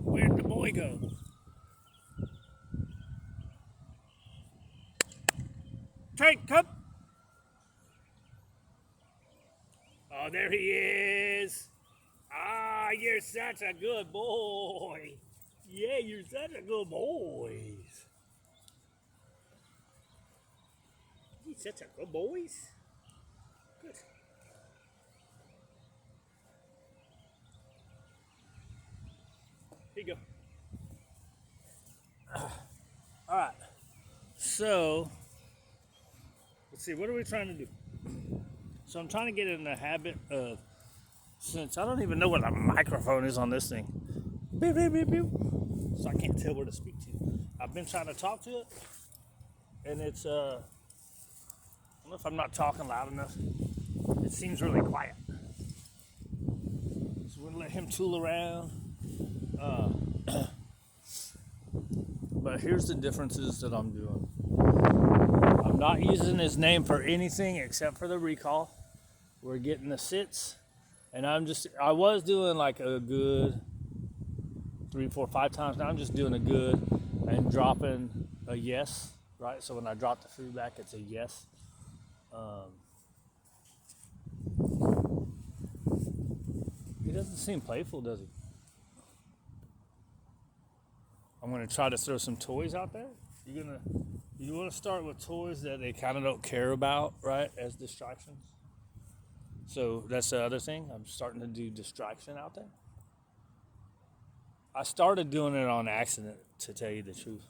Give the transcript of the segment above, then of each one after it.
Where'd the boy go? Tank, come! Oh, there he is. Ah, you're such a good boy. Yeah, you're such a good boy. You're such a good boy. Good. Here you go. All right. So, let's see. What are we trying to do? So I'm trying to get in the habit of, since I don't even know what a microphone is on this thing. Beep, beep, beep, beep. So I can't tell where to speak to. I've been trying to talk to it, and it's, I don't know if I'm not talking loud enough. It seems really quiet. So we're gonna let him tool around. But here's the differences that I'm doing. I'm not using his name for anything except for the recall. We're getting the sits, and I was doing like a good 3, 4, 5 times. Now I'm just doing a good and dropping a yes, right? So when I drop the food back, it's a yes. He doesn't seem playful, does he? I'm gonna try to throw some toys out there. You want to start with toys that they kind of don't care about, right, as distractions. So that's the other thing. I'm starting to do distraction out there. I started doing it on accident, to tell you the truth,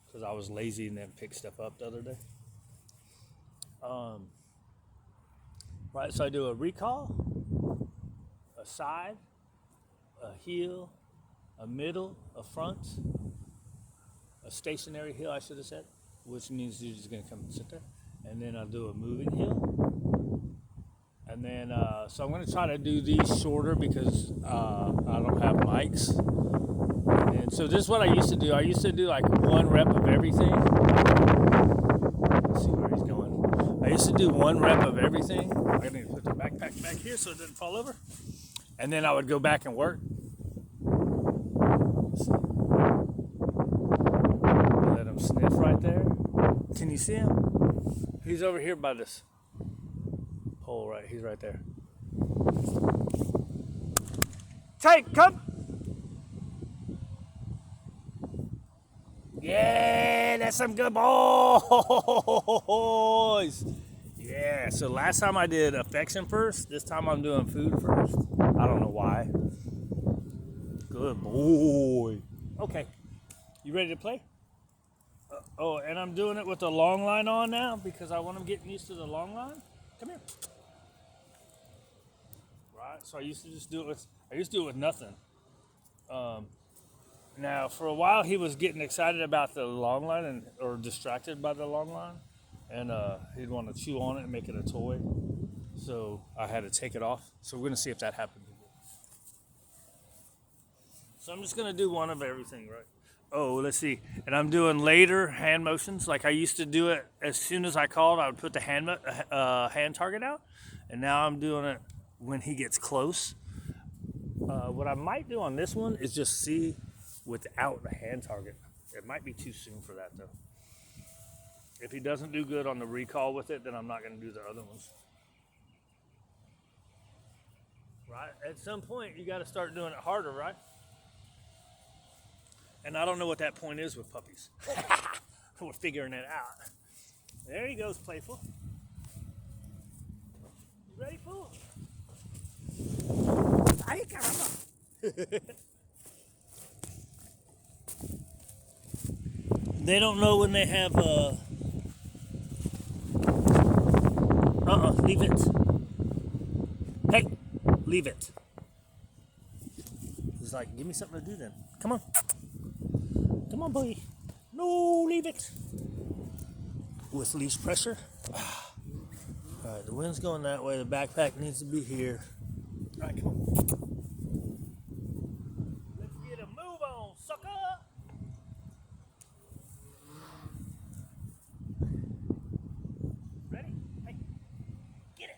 because I was lazy and then picked stuff up the other day. Right, so I do a recall, a side, a heel, a middle, a front, a stationary heel, I should have said, which means you're just going to come and sit there. And then I'll do a moving heel. And then, so I'm going to try to do these shorter because I don't have mics. And so this is what I used to do. I used to do like 1 rep of everything. Let's see where he's going. I used to do 1 rep of everything. I need to put the backpack back here so it doesn't fall over. And then I would go back and work. Let him sniff right there. Can you see him? He's over here by this pole, right? He's right there. Tank, come! Yeah, that's some good boys. Yeah, so last time I did affection first. This time I'm doing food first. I don't know why. Good boy. Okay, you ready to play? Oh, and I'm doing it with the long line on now because I want him getting used to the long line. Come here. Right, so I used to do it with nothing. Now, for a while, he was getting excited about the long line or distracted by the long line, and he'd want to chew on it and make it a toy. So I had to take it off. So we're gonna see if that happens again. So I'm just gonna do 1 of everything, right? Oh, let's see. And I'm doing later hand motions. Like I used to do it as soon as I called, I would put the hand target out. And now I'm doing it when he gets close. What I might do on this one is just see without the hand target. It might be too soon for that though. If he doesn't do good on the recall with it, then I'm not going to do the other ones. Right? At some point, you got to start doing it harder, right? And I don't know what that point is with puppies. We're figuring it out. There he goes, playful. You ready, fool? Ay, caramba. They don't know when they have leave it. Hey, leave it. He's like, give me something to do then. Come on. Come on, boy. No, leave it. With leash pressure. All right, the wind's going that way. The backpack needs to be here. All right, come on. Let's get a move on, sucker. Ready? Hey, get it.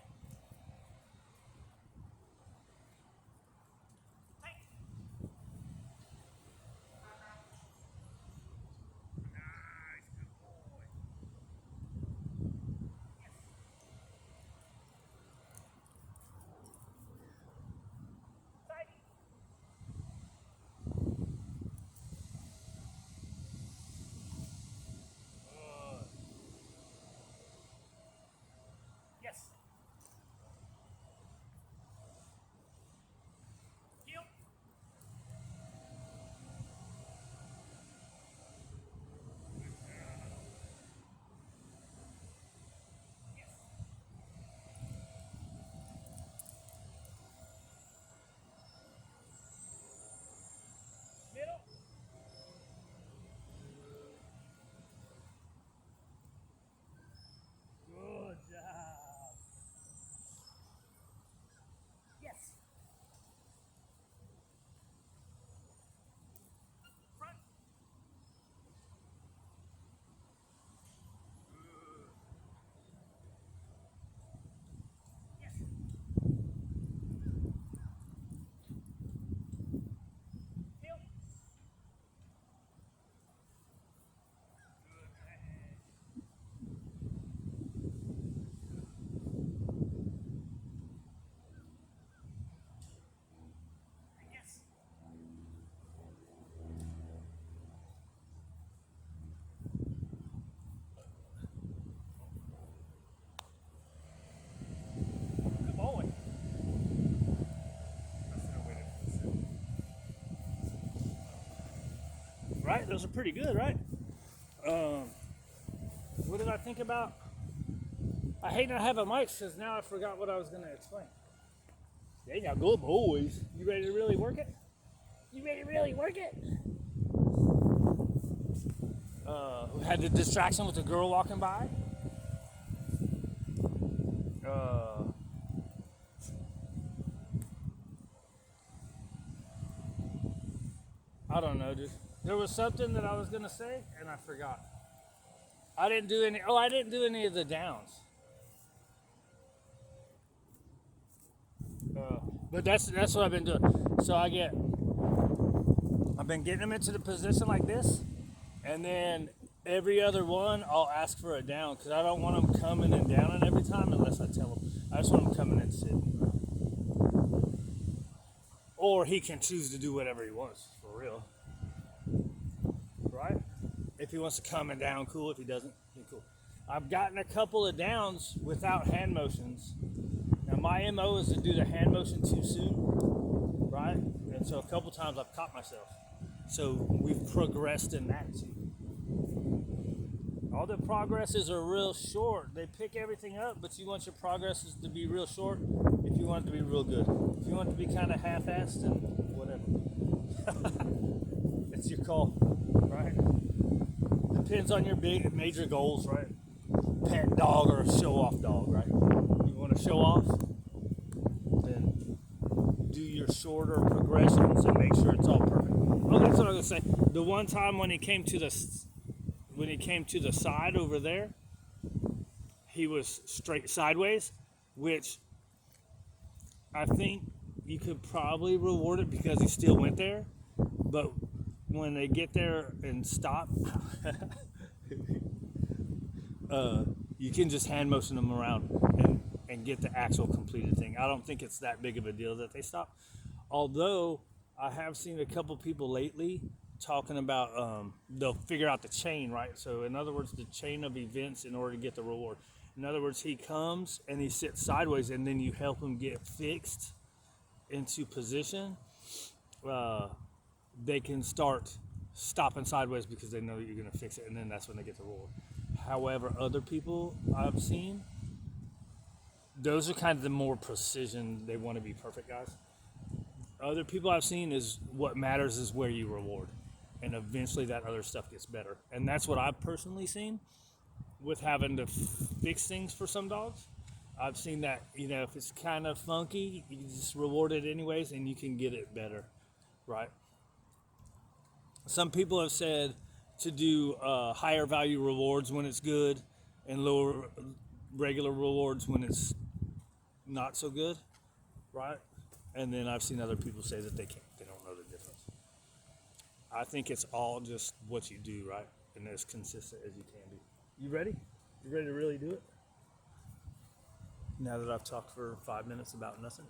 right? Those are pretty good, right? What did I think about? I hate not having mics because now I forgot what I was going to explain. There you go, boys. You ready to really work it? You ready to really work it? We had the distraction with the girl walking by. I don't know, dude. There was something that I was gonna say and I forgot. I didn't do any. Oh, I didn't do any of the downs. But that's what I've been doing. So I've been getting them into the position like this, and then every other one I'll ask for a down because I don't want them coming and downing every time unless I tell them. I just want them coming and sitting. Or he can choose to do whatever he wants, for real. Right? If he wants to come and down, cool. If he doesn't, cool. I've gotten a couple of downs without hand motions. Now my MO is to do the hand motion too soon, right? And so a couple times I've caught myself. So we've progressed in that too. All the progresses are real short. They pick everything up, but you want your progresses to be real short if you want it to be real good. If you want it to be kind of half-assed, then whatever. It's your call, right? Depends on your big major goals, right? Pet dog or a show-off dog, right? You want to show off, then do your shorter progressions and make sure it's all perfect. Oh, that's what I was gonna say. The one time when he came to the side over there, he was straight sideways, which I think you could probably reward it because he still went there. But when they get there and stop, you can just hand motion them around and get the actual completed thing. I don't think it's that big of a deal that they stop. Although I have seen a couple people lately talking about they'll figure out the chain, right? So in other words, the chain of events in order to get the reward. In other words, he comes and he sits sideways and then you help him get fixed into position. They can start stopping sideways because they know you're going to fix it, and then that's when they get the reward. However, other people I've seen, those are kind of the more precision. They want to be perfect guys. Other people I've seen is what matters is where you reward, and eventually that other stuff gets better. And that's what I've personally seen with having to fix things for some dogs. I've seen that, if it's kind of funky, you just reward it anyways and you can get it better, right? Some people have said to do higher value rewards when it's good and lower regular rewards when it's not so good, right? And then I've seen other people say that they don't know the difference. I think it's all just what you do, right? And as consistent as you can be. You ready? You ready to really do it? Now that I've talked for 5 minutes about nothing?